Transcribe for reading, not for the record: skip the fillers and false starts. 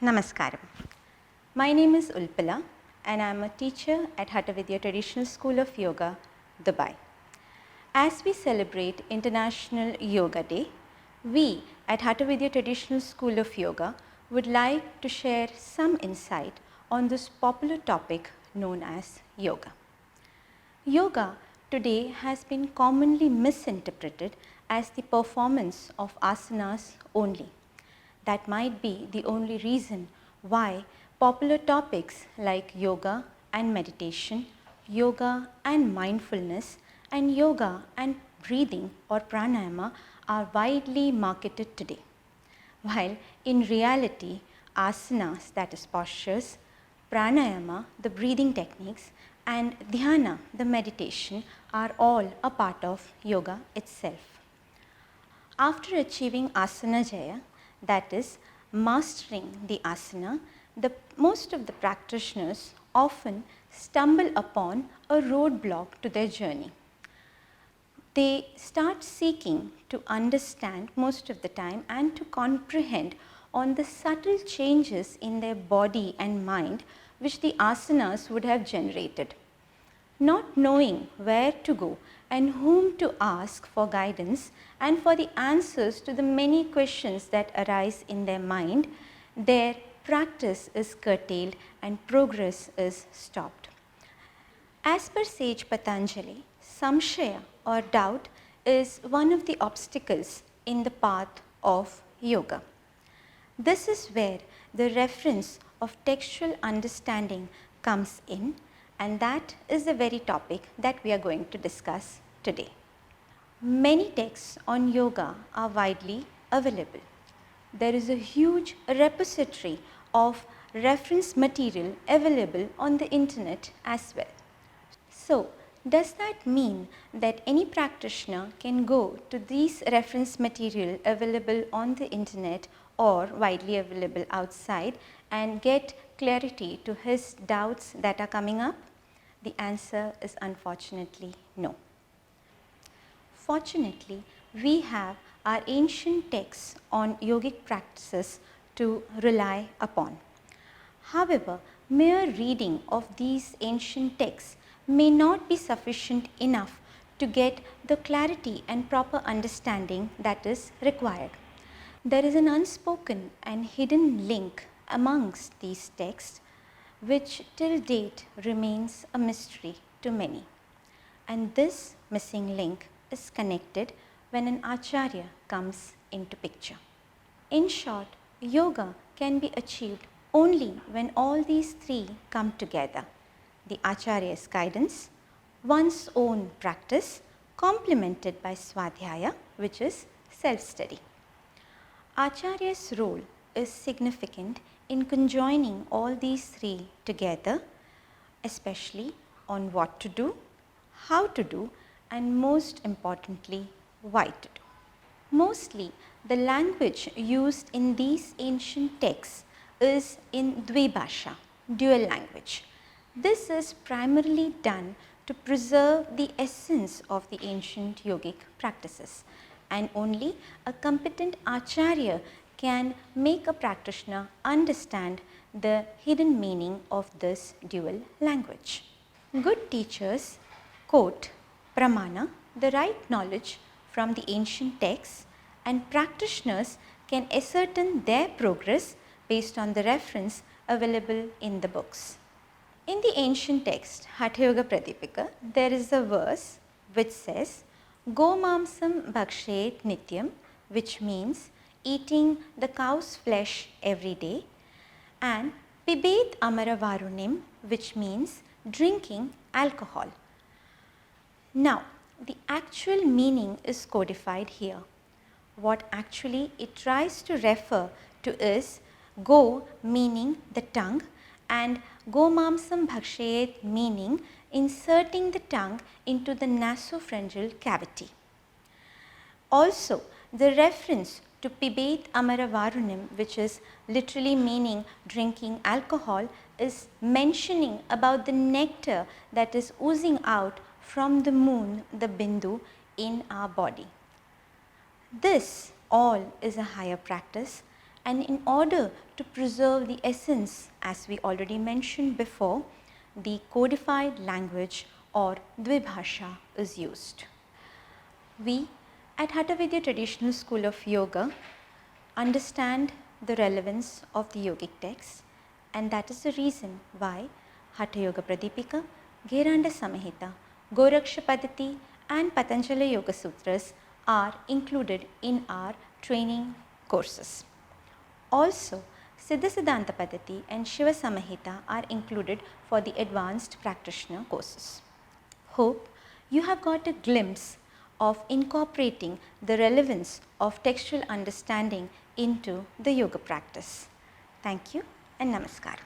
Namaskaram. My name is Ulpala and I am a teacher at Hatha Vidya Traditional School of Yoga, Dubai. As we celebrate International Yoga Day, we at Hatha Vidya Traditional School of Yoga would like to share some insight on this popular topic known as yoga. Yoga today has been commonly misinterpreted as the performance of asanas only. That might be the only reason why popular topics like yoga and meditation, yoga and mindfulness, and yoga and breathing or pranayama are widely marketed today. While in reality, asanas, that is postures, pranayama, the breathing techniques, and dhyana, the meditation, are all a part of yoga itself. After achieving asana jaya, that is mastering the asana, most of the practitioners often stumble upon a roadblock to their journey. They start seeking to understand most of the time and to comprehend on the subtle changes in their body and mind which the asanas would have generated. Not knowing where to go and whom to ask for guidance and for the answers to the many questions that arise in their mind, their practice is curtailed and progress is stopped. As per sage Patanjali, samshaya or doubt is one of the obstacles in the path of yoga. This is where the reference of textual understanding comes in, and that is the very topic that we are going to discuss today. Many texts on yoga are widely available. There is a huge repository of reference material available on the internet as well. So, does that mean that any practitioner can go to these reference material available on the internet or widely available outside and get clarity to his doubts that are coming up? The answer is unfortunately no. Fortunately, we have our ancient texts on yogic practices to rely upon. However, mere reading of these ancient texts may not be sufficient enough to get the clarity and proper understanding that is required. There is an unspoken and hidden link amongst these texts which till date remains a mystery to many. And this missing link is connected when an acharya comes into picture. In short, yoga can be achieved only when all these three come together: the acharya's guidance, one's own practice, complemented by swadhyaya, which is self-study. Acharya's role is significant in conjoining all these three together, especially on what to do, how to do, and most importantly, why to do. Mostly, the language used in these ancient texts is in Dvibhasha, dual language. This is primarily done to preserve the essence of the ancient yogic practices, and only a competent acharya can make a practitioner understand the hidden meaning of this dual language. Good teachers quote pramana, the right knowledge from the ancient texts, and practitioners can ascertain their progress based on the reference available in the books. In the ancient text Hatha Yoga Pradipika, there is a verse which says Gomamsam bhakshet nityam, which means eating the cow's flesh every day, and pibet amaravarunim, which means drinking alcohol. Now, the actual meaning is codified here. What actually it tries to refer to is go meaning the tongue and gomamsam bhakshayet meaning inserting the tongue into the nasopharyngeal cavity. Also, the reference to pibet amaravarunim, which is literally meaning drinking alcohol, is mentioning about the nectar that is oozing out from the moon, the bindu, in our body. This all is a higher practice, and in order to preserve the essence, as we already mentioned before, the codified language or Dvibhasha is used. We at Hatha Vidya Traditional School of Yoga understand the relevance of the yogic texts, and that is the reason why Hatha Yoga Pradipika, Gheranda Samahita, Goraksha Padati and Patanjali Yoga Sutras are included in our training courses. Also, Siddha Siddhanta Padati and Shiva Samahita are included for the advanced practitioner courses. Hope you have got a glimpse of incorporating the relevance of textual understanding into the yoga practice. Thank you and namaskar.